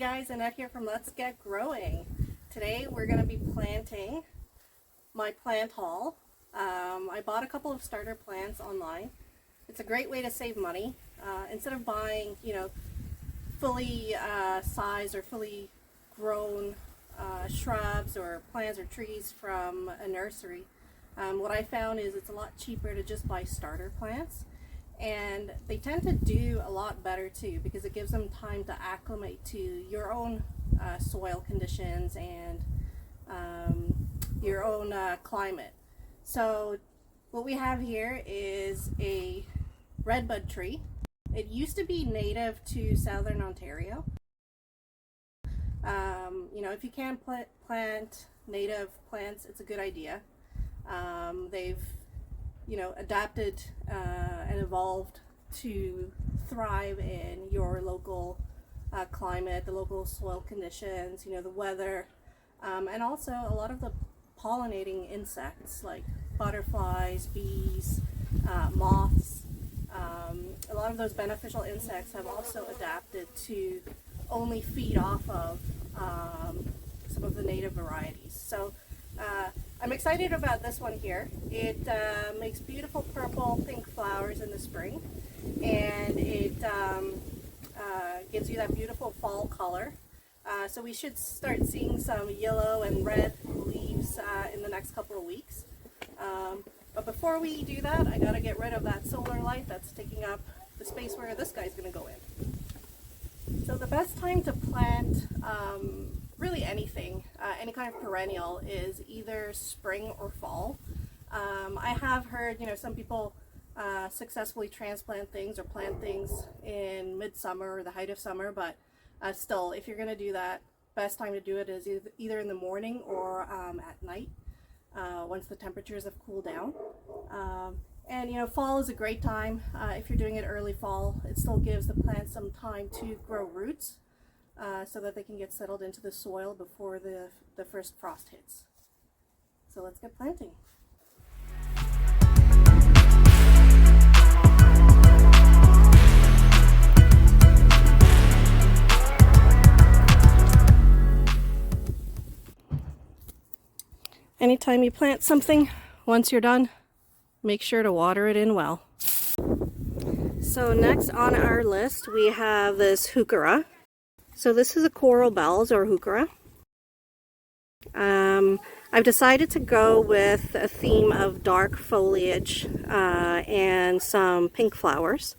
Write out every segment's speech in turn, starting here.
guys, Annette here from Let's Get Growing. Today we're going to be planting my plant haul. I bought a couple of starter plants online. It's a great way to save money. Instead of buying, fully sized or fully grown shrubs or plants or trees from a nursery, what I found is it's a lot cheaper to just buy starter plants. And they tend to do a lot better too, because it gives them time to acclimate to your own soil conditions and your own climate. So what we have here is a redbud tree. It used to be native to southern Ontario. If you can plant native plants, it's a good idea. They've adapted and evolved to thrive in your local climate, the local soil conditions, the weather, and also a lot of the pollinating insects like butterflies, bees, moths. A lot of those beneficial insects have also adapted to only feed off of some of the native varieties. So I'm excited about this one here. It makes beautiful purple pink flowers in the spring, and it gives you that beautiful fall color. So we should start seeing some yellow and red leaves in the next couple of weeks. But before we do that, I gotta get rid of that solar light that's taking up the space where this guy's gonna go in. So the best time to plant really anything, any kind of perennial, is either spring or fall. I have heard, some people successfully transplant things or plant things in midsummer or the height of summer, but still, if you're going to do that, best time to do it is either in the morning or at night, once the temperatures have cooled down. And fall is a great time. If you're doing it early fall, it still gives the plants some time to grow roots, so that they can get settled into the soil before the first frost hits. So let's get planting. Anytime you plant something, once you're done, make sure to water it in well. So next on our list we have this heuchera. So this is a coral bells or heuchera. I've decided to go with a theme of dark foliage and some pink flowers.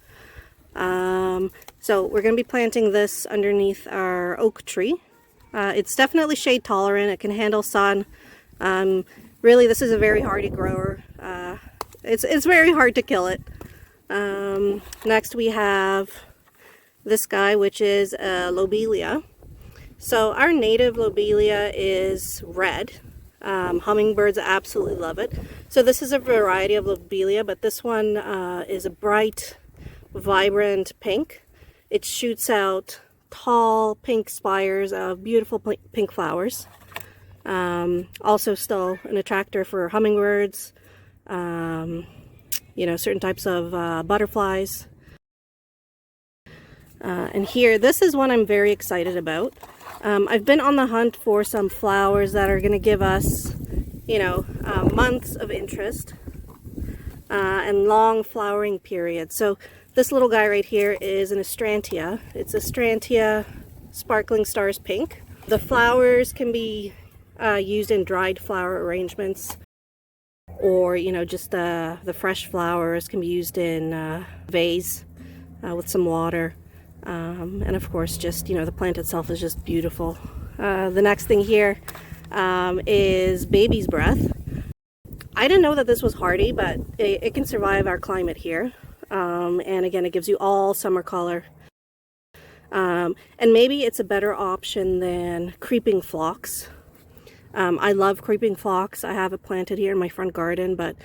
So we're going to be planting this underneath our oak tree. It's definitely shade tolerant. It can handle sun. Really, this is a very hardy grower. It's very hard to kill it. Next we have this guy, which is a lobelia. So our native lobelia is red. Hummingbirds absolutely love it. So this is a variety of lobelia, but this one is a bright, vibrant pink. It shoots out tall pink spires of beautiful pink flowers. Also still an attractor for hummingbirds, certain types of butterflies. And here, this is one I'm very excited about. I've been on the hunt for some flowers that are going to give us, months of interest and long flowering periods. So this little guy right here is an astrantia. It's Astrantia Sparkling Stars Pink. The flowers can be used in dried flower arrangements, or just the fresh flowers can be used in a vase with some water. And of course, just the plant itself is just beautiful. The next thing here is baby's breath. I didn't know that this was hardy, but it can survive our climate here. And again, it gives you all summer color. And maybe it's a better option than creeping phlox. I love creeping phlox. I have it planted here in my front garden, but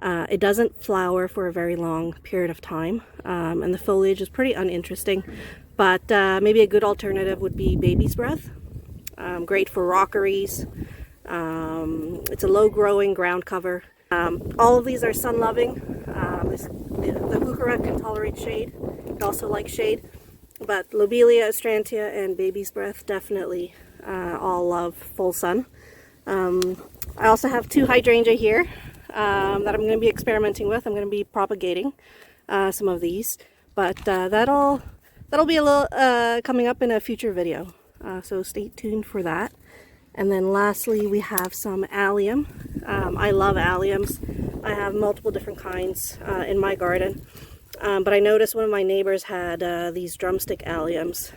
it doesn't flower for a very long period of time, and the foliage is pretty uninteresting. But maybe a good alternative would be baby's breath. Great for rockeries. It's a low-growing ground cover. All of these are sun-loving. The heuchera can tolerate shade. It also likes shade. But lobelia, astrantia, and baby's breath definitely all love full sun. I also have 2 hydrangea here that I'm going to be experimenting with. I'm going to be propagating some of these, but that'll be a little coming up in a future video. So stay tuned for that. And then lastly, we have some allium. I love alliums. I have multiple different kinds in my garden. But I noticed one of my neighbors had these drumstick alliums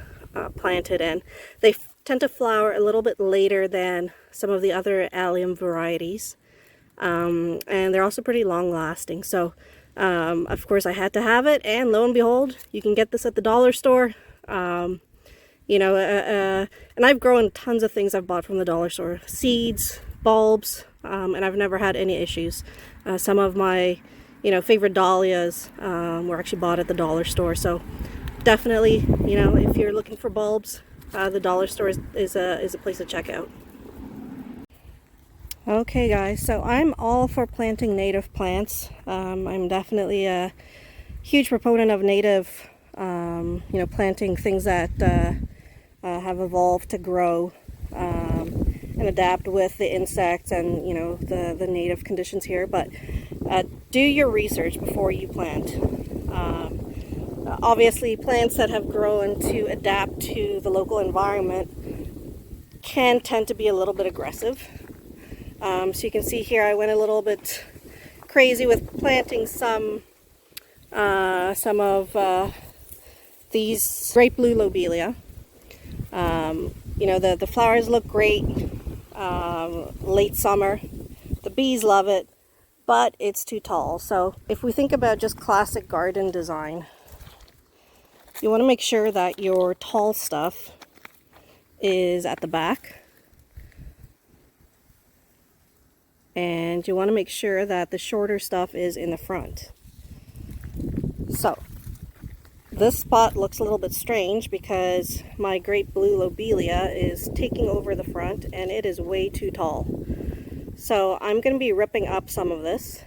planted, and they tend to flower a little bit later than some of the other allium varieties. And they're also pretty long lasting. So of course I had to have it, and lo and behold, you can get this at the dollar store. You know, and I've grown tons of things I've bought from the dollar store, seeds, bulbs, and I've never had any issues. Some of my, you know, favorite dahlias were actually bought at the dollar store. So definitely, you know, if you're looking for bulbs, the dollar store is a place to check out. Okay guys, so I'm all for planting native plants. I'm definitely a huge proponent of native, you know, planting things that have evolved to grow and adapt with the insects and, you know, the native conditions here. But do your research before you plant. Obviously, plants that have grown to adapt to the local environment can tend to be a little bit aggressive. So you can see here I went a little bit crazy with planting some of these bright blue lobelia. You know, the flowers look great late summer. The bees love it, but it's too tall. So if we think about just classic garden design, you want to make sure that your tall stuff is at the back. And you want to make sure that the shorter stuff is in the front. So this spot looks a little bit strange because my great blue lobelia is taking over the front and it is way too tall. So I'm going to be ripping up some of this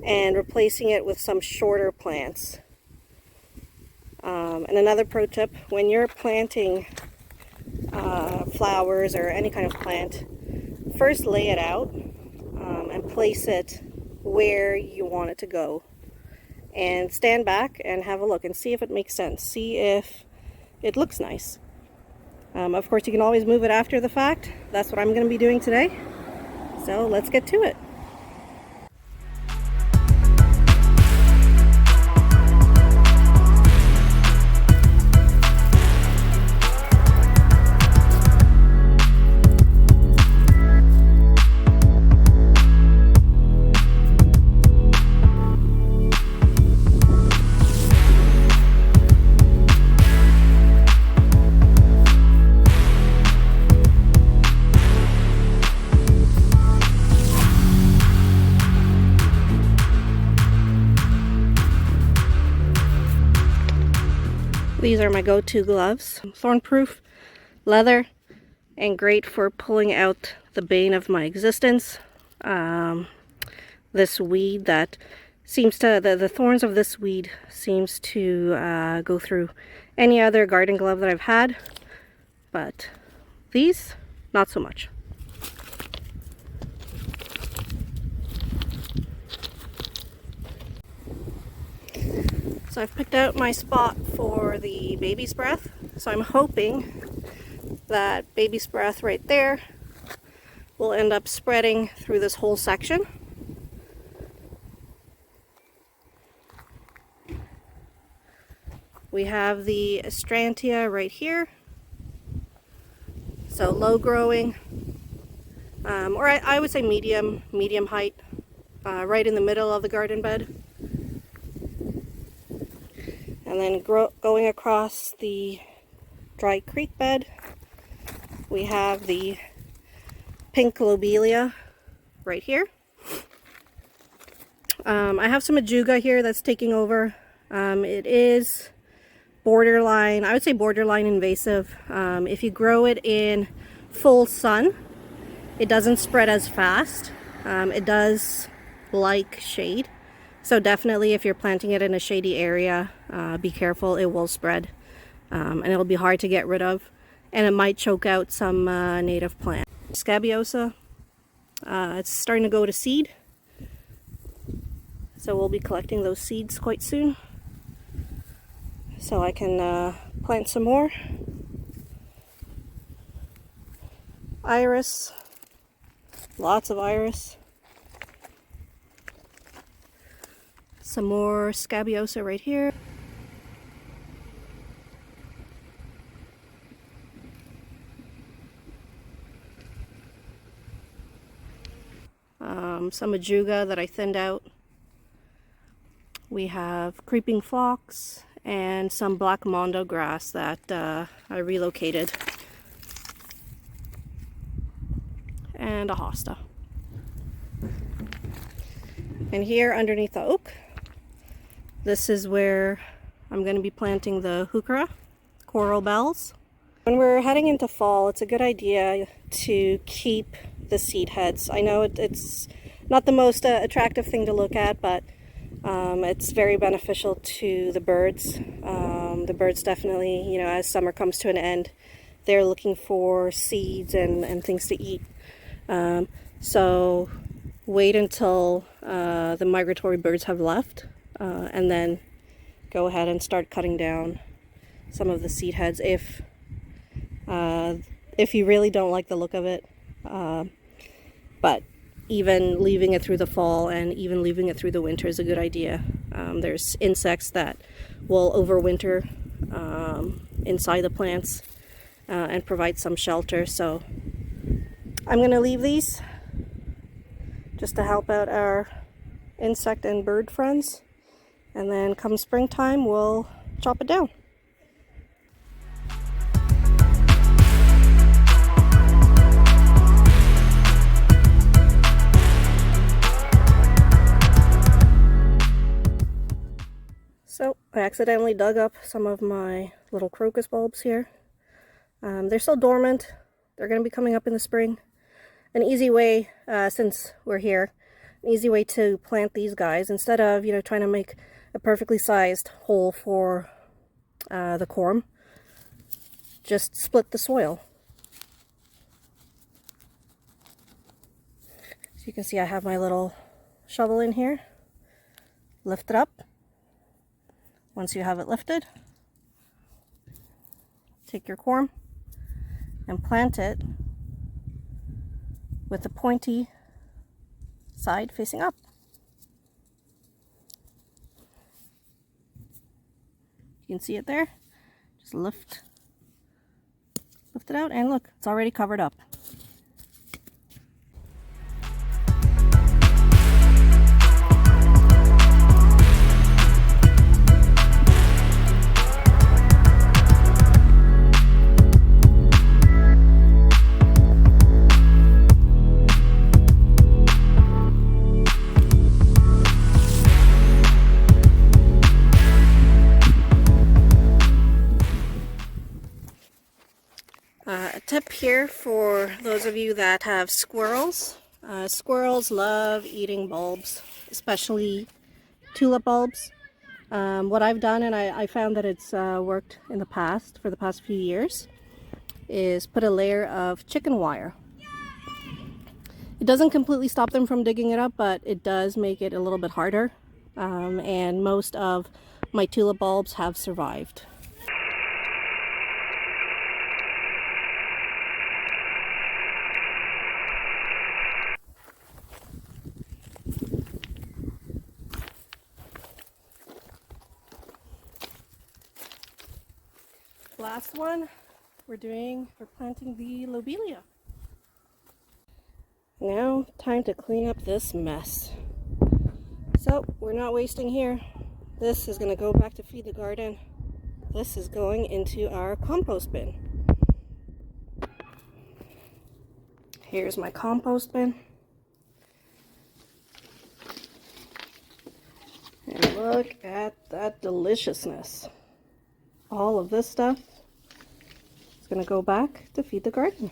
and replacing it with some shorter plants. And another pro tip, when you're planting flowers or any kind of plant, first lay it out and place it where you want it to go. And stand back and have a look and see if it makes sense. See if it looks nice. Of course, you can always move it after the fact. That's what I'm going to be doing today. So let's get to it. These are my go-to gloves. Thorn-proof, leather, and great for pulling out the bane of my existence. This weed that seems to, the thorns of this weed seems to go through any other garden glove that I've had, but these, not so much. So I've picked out my spot for the baby's breath. So I'm hoping that baby's breath right there will end up spreading through this whole section. We have the astrantia right here. So low growing, or I would say medium height, right in the middle of the garden bed. And then going across the dry creek bed, we have the pink lobelia right here. I have some ajuga here that's taking over. It is borderline, I would say borderline invasive. If you grow it in full sun, it doesn't spread as fast. It does like shade. So definitely if you're planting it in a shady area, be careful, it will spread. and it'll be hard to get rid of, and it might choke out some native plant. Scabiosa, it's starting to go to seed, so we'll be collecting those seeds quite soon, so I can plant some more. Iris, lots of iris. Some more scabiosa right here. Some ajuga that I thinned out. We have creeping phlox and some black mondo grass that I relocated. And a hosta. And here underneath the oak, this is where I'm going to be planting the heuchera, coral bells. When we're heading into fall, it's a good idea to keep the seed heads. I know it's not the most attractive thing to look at, but it's very beneficial to the birds. The birds definitely, you know, as summer comes to an end, they're looking for seeds and things to eat. So wait until the migratory birds have left, and then go ahead and start cutting down some of the seed heads if you really don't like the look of it. But even leaving it through the fall and even leaving it through the winter is a good idea. There's insects that will overwinter inside the plants and provide some shelter, so I'm going to leave these just to help out our insect and bird friends, and then come springtime we'll chop it down. So I accidentally dug up some of my little crocus bulbs here. They're still dormant. They're going to be coming up in the spring. An easy way, since we're here, an easy way to plant these guys, instead of, you know, trying to make a perfectly sized hole for the corm, just split the soil. So you can see I have my little shovel in here. Lift it up. Once you have it lifted, take your corm and plant it with the pointy side facing up. You can see it there. Just lift it out, and look, it's already covered up. A tip here for those of you that have squirrels. Squirrels love eating bulbs, especially tulip bulbs. What I've done, and I found that it's worked in the past, for the past few years, is put a layer of chicken wire. It doesn't completely stop them from digging it up, but it does make it a little bit harder. And most of my tulip bulbs have survived. Last one we're planting the lobelia. Now time to clean up this mess. So we're not wasting here. This is going to go back to feed the garden. This is going into our compost bin. Here's my compost bin. And look at that deliciousness. All of this stuff is going to go back to feed the garden.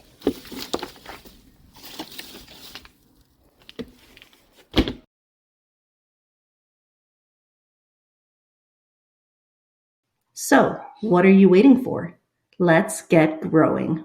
So, what are you waiting for? Let's get growing.